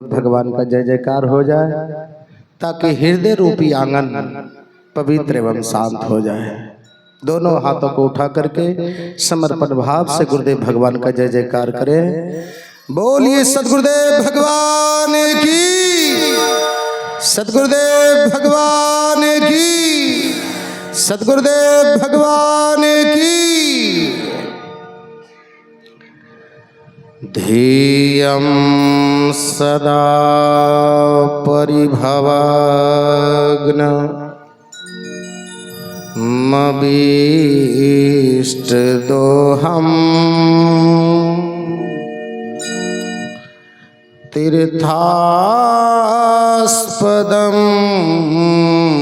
भगवान का जय जयकार हो जाए ताकि हृदय रूपी आंगन पवित्र एवं शांत हो जाए। दोनों हाथों को उठा करके समर्पण भाव से गुरुदेव भगवान का जय जयकार करें। बोलिए सतगुरुदेव भगवान की, सतगुरुदेव भगवान की, सतगुरुदेव भगवान की। ध्येयं सदा परिभवाग्न मभीष्टदोहम् तीर्थास्पदं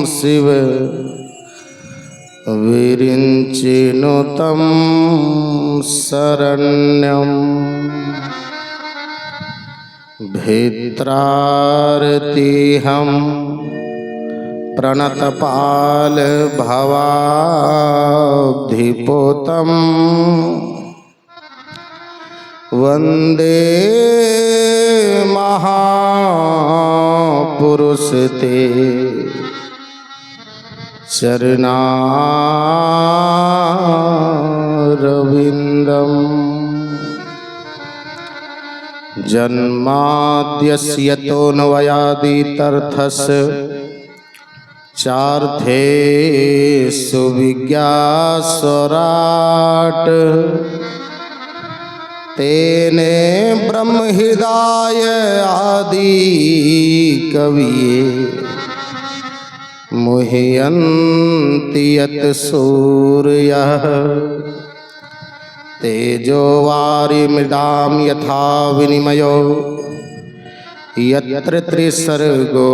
शिव विरिञ्चिनुतं शरण्यम् भित्रारतिहं प्रणतपाल भवाब्धिपोतं वन्दे महापुरुष ते चरणारविन्दम्। जन्माद्यस्य तोऽन्वयादितर्थस्य चार्थेषु विज्ञास्वराट् तेने ब्रह्महृदाय आदि कविये मुह्यन्ति यत् सूर्यः तेजो वारिमृदां यथा विनिमयो यत्र त्रिसर्गो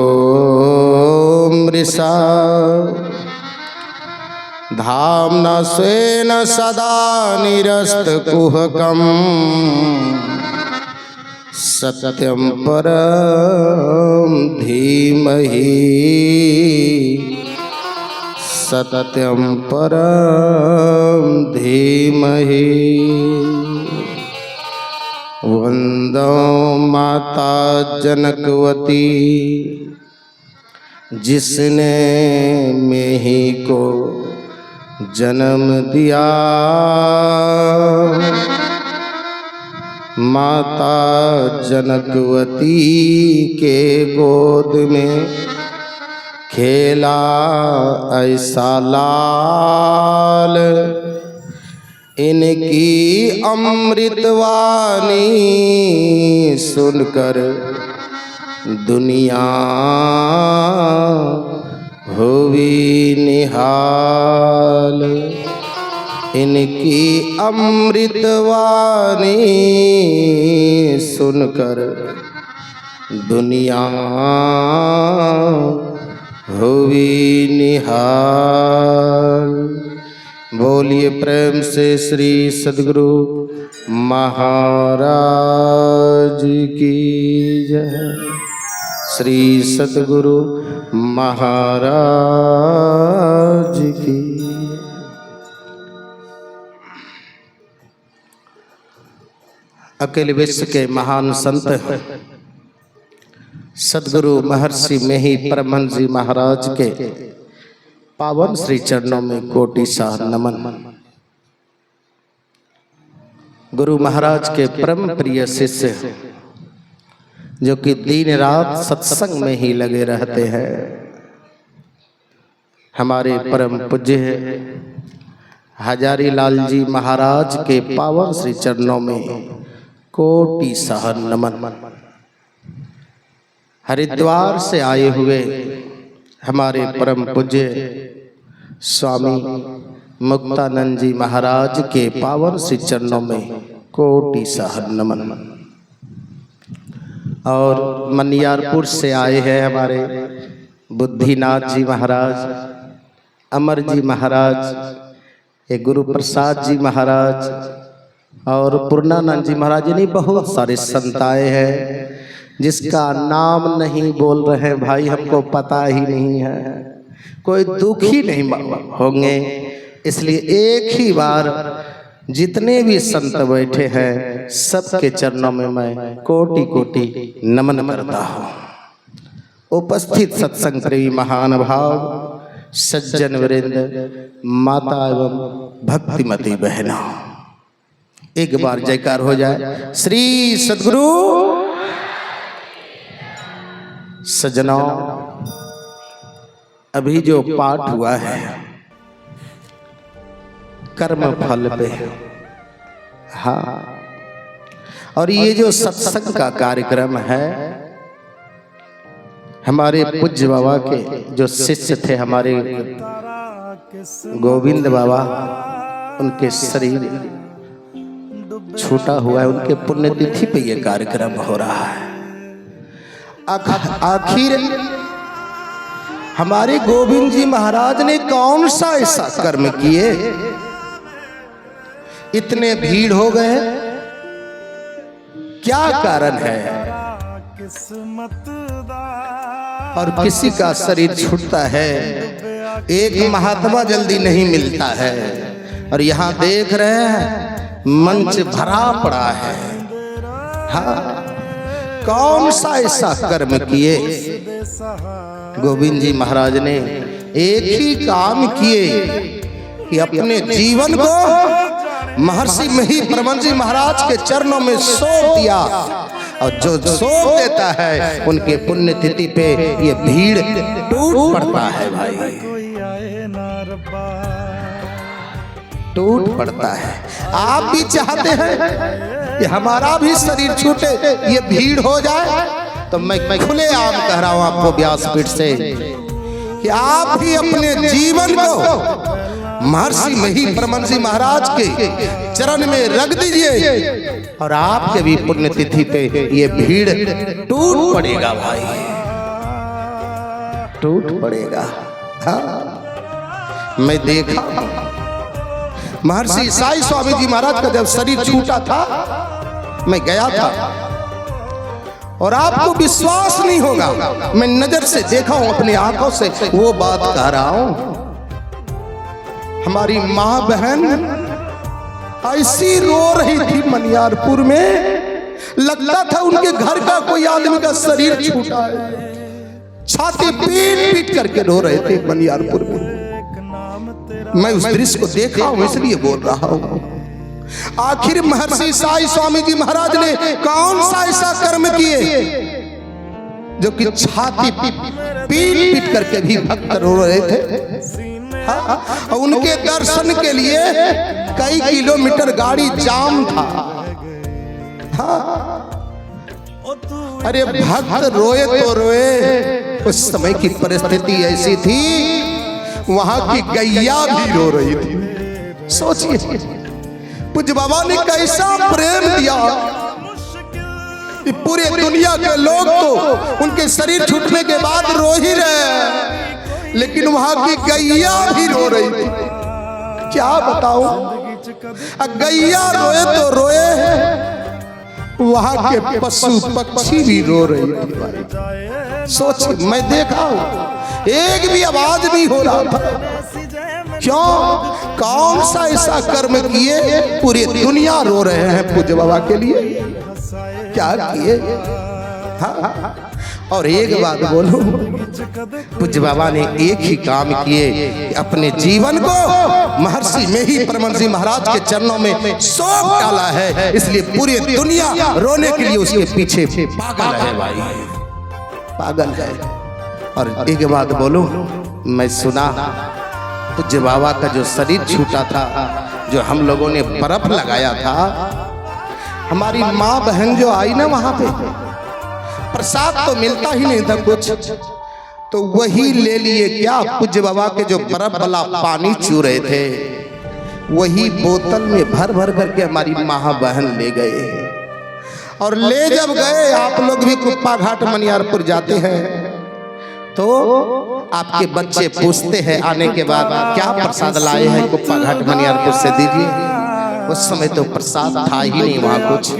मृषा धाम्ना स्वेन सदा निरस्तकुहकम् सत्यं परं धीमहि सत्यं परं धीमहि। वन्दो माता जनकवती जिसने मेहि को जन्म दिया। माता जनकवती के गोद में खेला ऐसा लाल, इनकी अमृतवाणी सुनकर दुनिया हुई निहाल। इनकी अमृतवाणी सुनकर दुनिया हुई निहाल। बोलिए प्रेम से श्री सद्गुरु महाराज की जय। श्री सद्गुरु महाराज की। अकेले विश्व के महान संत सद्गुरु महर्षि मेहि परमहंस जी महाराज के पावन श्री चरणों में कोटि साह नमन। गुरु महाराज के परम प्रिय शिष्य जो कि दिन रात सत्संग में ही लगे रहते हैं, हमारे परम पूज्य हजारी लाल जी महाराज के पावन श्री चरणों में कोटि साह नमन। हरिद्वार से आए हुए हमारे परम पूज्य स्वामी मुक्तानंद जी महाराज के पावन श्री चरणों में कोटि साह नमन। और मनियारपुर से आए हैं हमारे बुद्धिनाथ जी महाराज, अमर जी महाराज, ये गुरु प्रसाद जी महाराज और पूर्णानंद जी महाराज, यानी बहुत सारे संत आए हैं जिसका नाम नहीं बोल रहे भाई, हमको पता ही नहीं है। कोई दुखी नहीं होंगे, इसलिए एक ही बार जितने भी संत बैठे हैं सबके चरणों में मैं कोटि कोटि नमन करता हूँ। उपस्थित सत्संग प्रेमी महान भाव सज्जन वृंद, माता एवं भक्तिमती बहनों, एक बार जयकार हो जाए। श्री सद्गुरु सज्जनों, अभी जो पाठ हुआ है कर्म फल पे, हाँ, और ये जो सत्संग का कार्यक्रम है, हमारे पूज्य बाबा के जो शिष्य थे, हमारे गोविंद बाबा, उनके शरीर छूटा हुआ है, उनके पुण्यतिथि पे ये कार्यक्रम हो रहा है। आखिर हमारे गोविंद जी महाराज ने कौन सा ऐसा कर्म किए, इतने भीड़ हो गए, क्या कारण है? और किसी का शरीर छूटता है, एक महात्मा जल्दी नहीं मिलता है, और यहाँ देख रहे हैं मंच भरा पड़ा है। हाँ, कौन सा ऐसा कर्म किए? गोविंद जी महाराज ने एक ही काम किए कि अपने जीवन को महर्षि मही प्रमंड जी महाराज के चरणों में सौंप दिया, और जो सौंप देता है उनके पुण्यतिथि पे ये भीड़ टूट पड़ता है भाई, टूट पड़ता है। आप भी चाहते हैं कि हमारा भी शरीर छूटे, ये भीड़ हो जाए, तो मैं खुले आम कह रहा हूं आपको व्यासपीठ से कि आप भी अपने जीवन को महर्षि मही प्रमंड जी महाराज के चरण में रख दीजिए, और आपके भी पुण्यतिथि पे ये भीड़ टूट पड़ेगा भाई, टूट पड़ेगा। हाँ, मैं देखा महर्षि साई स्वामी जी महाराज का जब शरीर छूटा था, मैं गया था, और आपको विश्वास नहीं होगा, मैं नजर से देखा हूं, अपनी आंखों से वो बात कह रहा हूं। हमारी मां बहन ऐसी रो रही थी मनियारपुर में, लगता था उनके घर का कोई आदमी का शरीर छूटा है, छाती पीट पीट करके रो रहे थे मनियारपुर में। मैं उस दृश्य को देखा हूं, इसलिए बोल रहा हूं। आखिर महर्षि साई स्वामी जी महाराज ने कौन सा ऐसा कर्म किए जो कि छाती पीट पीट करके भी भक्त रो रहे थे। हाँ, और उनके दर्शन के लिए कई किलोमीटर गाड़ी जाम था। हाँ, अरे भक्त रोए तो रोए, उस समय की परिस्थिति ऐसी थी, वहां की गैया भी रो रही थी। सोचिए पूज्य बाबा ने कैसा प्रेम दिया, पूरे दुनिया के लोग तो उनके शरीर छूटने के बाद रो ही रहे, लेकिन वहां की गैया भी रो रही थी। क्या बताऊं, गैया रोए तो रोए, वहां के पशु पक्षी भी रो रही थी। सोच, मैं देखा हूं, एक भी आवाज नहीं हो रहा था। क्यों? कौन सा ऐसा कर्म किए, पूरी दुनिया रो रहे हैं पूज्य बाबा के लिए? क्या किए? हाँ, और एक बात बोलूं, पूज्य बाबा ने एक ही काम किए, अपने जीवन को महर्षि मही प्रमंड जी महाराज के चरणों में सौंप डाला है, इसलिए पूरी दुनिया रोने के लिए उसके पीछे पागल है भाई, पागल है। और एक बात बोलूं, मैं सुना पूज्य बाबा का जो शरीर छूटा था, जो हम लोगों ने बर्फ लगाया था, हमारी माँ बहन जो आई ना, वहां पे प्रसाद तो मिलता ही नहीं था कुछ, तो वही ले लिए क्या, पूज्य बाबा के जो बर्फ वाला पानी चू रहे थे, वही बोतल में भर भर करके हमारी माँ बहन ले गए। और ले जब गए, आप लोग भी कुप्पा घाट मनियारपुर जाते हैं तो आपके बच्चे पूछते हैं आने के बाद, क्या प्रसाद लाए हैं कुप्पा घाट मनियारपुर से, दीजिए। उस समय तो प्रसाद था ही नहीं वहां कुछ,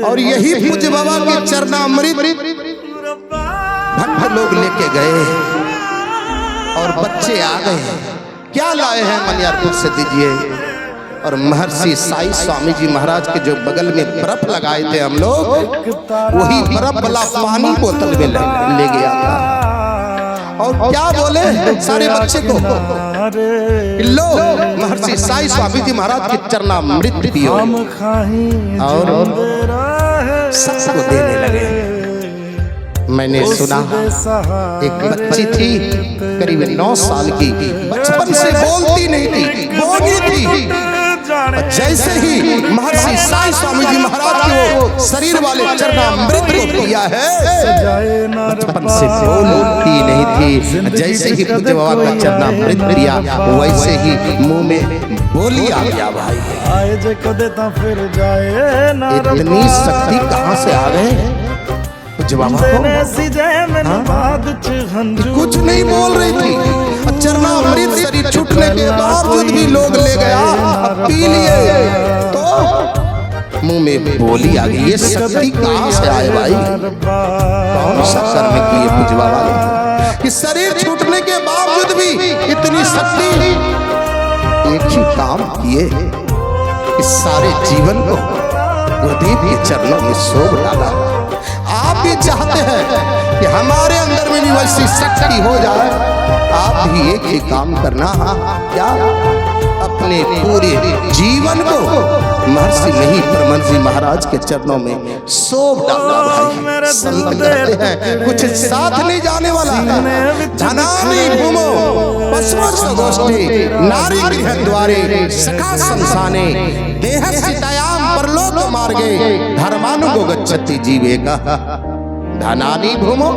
और यही पूज्य बाबा के चरणामृत भक्त लोग लेके गए, और बच्चे आ गए, क्या लाए हैं मनियारपुर से, दीजिए। और महर्षि साईं स्वामी जी महाराज के जो बगल में बर्फ लगाए थे हम लोग, वही बर्फ वाला पानी बोतल में ले गया था। और क्या बोले सारे बच्चे को, लो महर्षि साईं स्वामी जी महाराज के चरणामृत पियो, और सबको देने लगे। मैंने सुना एक बच्ची थी करीब 9 साल की, बचपन से बोलती नहीं थी, बोली थी। जैसे ही महर्षि साईं स्वामी जी महाराज के वो शरीर वाले चरणामृत को पिया है, बचपन से बोलती नहीं थी। जैसे ही पूज्य बाबा का चरणामृत पिया, वैसे ही मुंह में बोली आ गया। भाई इतनी शक्ति कहाँ से आ गए कुछ नहीं बोल रही थी। चरणामृत शरीर छूटने के बावजूद भी लोग ले गया, पी लिए तो मुंह में बोली आ गई। ये शक्ति कहाँ से आए भाई? कौन सा कर्म किए पूज्य बाबा ने कि शरीर छूटने के बावजूद भी इतनी शक्ति? एक ही काम किए, इस सारे जीवन को गुरुदेव के चरणों में सौंप डाला। आप भी चाहते हैं कि हमारे अंदर में भी वैसी शक्ति हो जाए, आप भी एक ही काम करना, क्या अपने पूरे जीवन को महर्षि नहीं परमहंस जी महाराज के चरणों में सौंप डालना। भाई संत कहते हैं कुछ साथ नहीं जाने वाला है। धनानि भूमो पशुवत्स गोष्ठे नारी गृह द्वारे सखा संसाने देहस्थितायाम परलोक मार्गे धर्मानुगो गच्छति जीवेका। धनानि भूमो,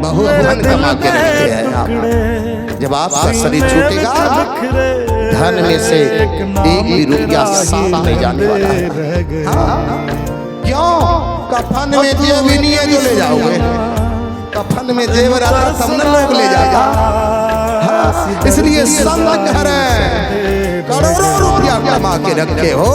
बहुत धन कमा के रखते हैं आप। जब आपका शरीर छूटेगा, धन में से एक भी रुपया साथ नहीं जाने वाला है। क्यों? कफन में जेब भी नहीं है जो ले जाओगे। कफन में जेब रहता तब न लोग ले जाएगा। इसलिए संत कह रहे हैं करोड़ों रुपया कमा के रखे हो,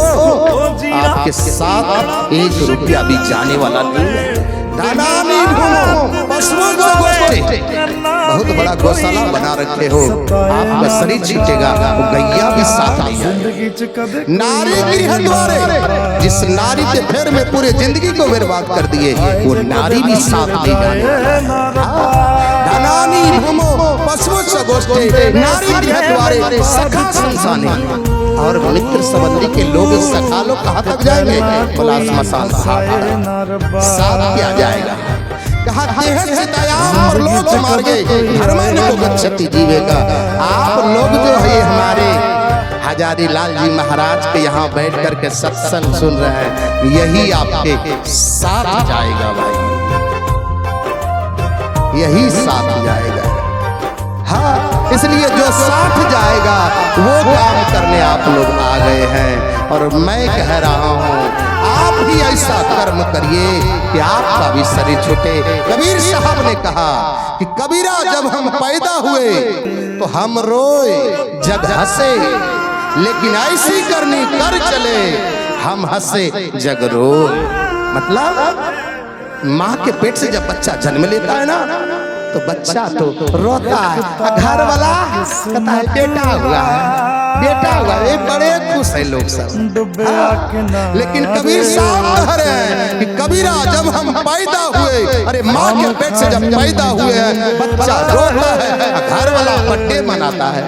आपके साथ एक रुपया भी जाने वाला नहीं है। धनानि भूमो पशुओं को गोष्ठे, बहुत बड़ा गौशाला बना रखे हो, आपका शरीर छूटेगा, वो गैया भी साथ नहीं जाएगी। नारी गृह द्वारे, जिस नारी के फेर में पूरे जिंदगी को बर्बाद कर दिए, वो नारी भी साथ नहीं जाने। धनानि भूमो पशुवत्स गोष्ठे नारी गृह द्वारे सखा संसाने। और मित्र संबंधी के लोग सखा लोग कहाँ तक जाएंगे? बोला स्मशान साथ क्या जाएगा? कहा देहस्थितायाम लोग मार गए धर्मानुगो गच्छति जीवेका। आप लोग जो है हमारे हजारी लाल जी महाराज के यहाँ बैठ कर के सत्संग सुन रहे हैं, यही आपके साथ जाएगा भाई, यही साथ जाएगा। हाँ, इसलिए जो साथ जाएगा वो काम करने आप लोग आ गए हैं। और मैं कह रहा हूँ आप भी ऐसा कर्म करिए कि आपका भी शरीर छूटे। कबीर साहब ने कहा कि कबीरा जब हम पैदा हुए तो हम रोए जग हंसे, लेकिन ऐसी करनी कर चले हम हंसे जग रोए। मतलब माँ के पेट से जब बच्चा जन्म लेता है ना, तो बच्चा तो रोता है, घर वाला कहता है बेटा हुआ है, बेटा हुआ है, बड़े खुश है लोग सब। लेकिन कबीर साहब कह रहे हैं कि कबीरा जब हम पैदा हुए, अरे माँ के पेट से जब पैदा हुए हैं, बच्चा रोता है, घर वाला बर्थडे मनाता है,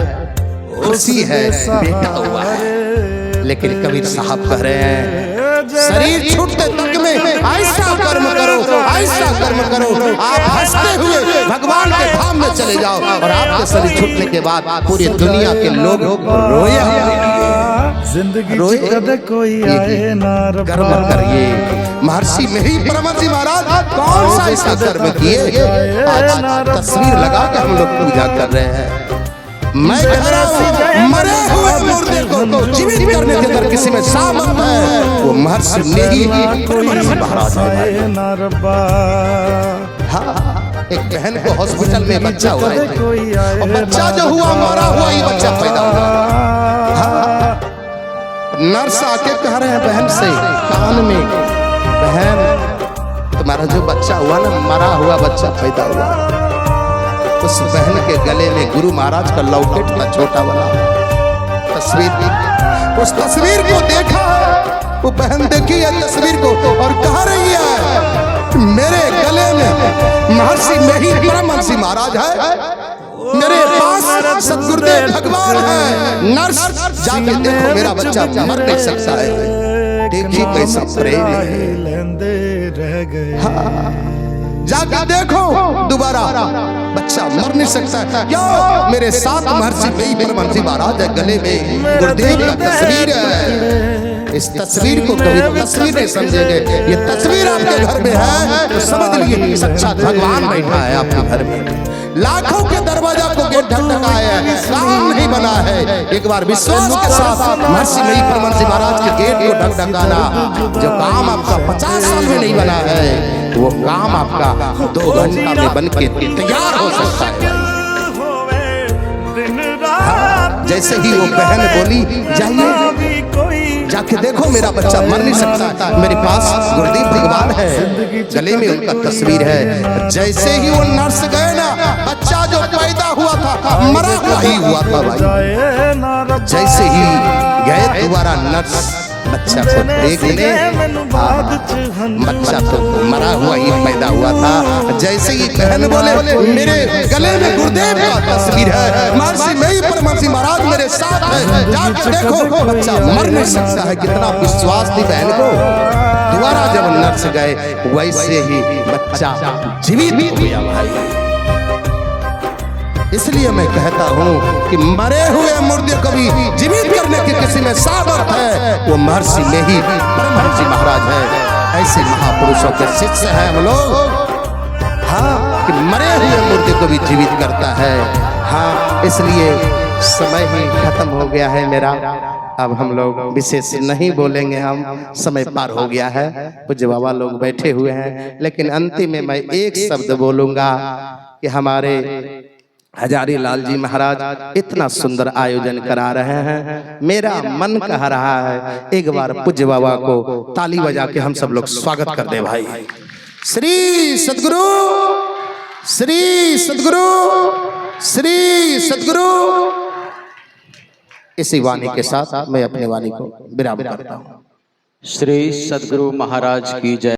खुशी है बेटा हुआ है। लेकिन कबीर साहब कह रहे हैं शरीर छूटते तक में ऐसा कर्म करो, ऐसा कर्म करो, आप हंसते हुए भगवान के धाम में चले जाओ, और आपके शरीर छूटने के बाद पूरी दुनिया के लोग रोए रोए कोई आए ना। कर्म करिए। महर्षि नहीं परमहंस जी महाराज कौन सा ऐसा कर्म किए? आज तस्वीर लगा के हम लोग पूजा कर रहे हैं। मैं कह रहा हूँ मरे हुए मुर्दे को जीवित करने के अंदर किसी में सामर्थ है, वो महर्षि ने ही महाराज है। हाँ, एक बहन को हॉस्पिटल में बच्चा हुआ है, और बच्चा जो हुआ मरा हुआ ही बच्चा पैदा हुआ। हाँ, नर्स आके कह रहे हैं बहन से कान में, बहन तुम्हारा जो बच्चा हुआ ना, मरा हुआ बच्चा पैदा हुआ। उस बहन के गले में गुरु महाराज का लॉकेट था, छोटा वाला तस्वीर। उस तस्वीर को देखा है, वो बहन देखी है तस्वीर को और कह रही है मेरे गले में महर्षि मेही परमहंस महाराज है, मेरे पास सतगुरुदेव भगवान है। नर्स जाके देखो मेरा बच्चा मर नहीं सकता है। देखिए कैसा प्रेम है। हाँ, जाके देखो दोबारा बच्चा मर नहीं सकता है। क्या मेरे साथ महर्षि मेही परमहंस महाराज है, गले में गुरुदेव का तस्वीर है। इस तस्वीर को कभी तस्वीर नहीं समझेंगे, ये तस्वीर आपके घर में है तो समझ लिए सच्चा भगवान बैठा है आपके घर में। लाखों के दरवाजा को गेट ढकढकाया है, काम नहीं बना है। एक बार विश्वास के साथ महर्षि मेही परमहंस महाराज के गेट को ढकढकाना। जो काम आपका 50 साल में नहीं बना है, वो काम आपका 2 घंटा में बन के तैयार हो सकता है। जैसे ही वो बहन बोली जाइए जाके देखो मेरा बच्चा मर नहीं सकता, मेरे पास गुरुदेव भगवान है, गले में उनका तस्वीर है। जैसे ही वो नर्स गए ना, बच्चा जो पैदा हुआ था मरा हुआ ही हुआ था भाई। जैसे ही गए दोबारा नर्स बच्चा को देखने, बच्चा तो मरा हुआ ही पैदा हुआ था। जैसे ही बहन बोले मेरे गले में गुरुदेव का तस्वीर है, महर्षि मेही परमहंस महाराज मेरे साथ है, जाकर देखो बच्चा मर नहीं सकता है। कितना विश्वास थी बहन को। दोबारा जब नर्स गए वैसे ही बच्चा जीवित हो गया भाई। इसलिए मैं कहता हूँ कि मरे हुए मुर्दे को भी जीवित करने की किसी में सामर्थ है, वो महर्षि मेही परमहंस महाराज है। ऐसे महापुरुषों के शिष्य हैं हम लोग। हाँ, कि मरे हुए मुर्दे को भी जीवित करता है। हाँ, इसलिए समय ही खत्म हो गया है मेरा। अब हम लोग विशेष नहीं बोलेंगे, हम समय पार हो गया है। पूज्य बाबा लोग बैठे हुए हैं, लेकिन अंतिम में मैं एक शब्द बोलूंगा कि हमारे हजारी लाल जी महाराज इतना सुंदर आयोजन करा रहे हैं, मेरा मन कह रहा है एक बार पूज्य बाबा को ताली बजा के हम सब लोग स्वागत कर दे भाई। श्री सद्गुरु, श्री सद्गुरु, श्री सद्गुरु। इसी वाणी के साथ मैं अपने वाणी को विराम करता हूँ। श्री सद्गुरु महाराज की जय।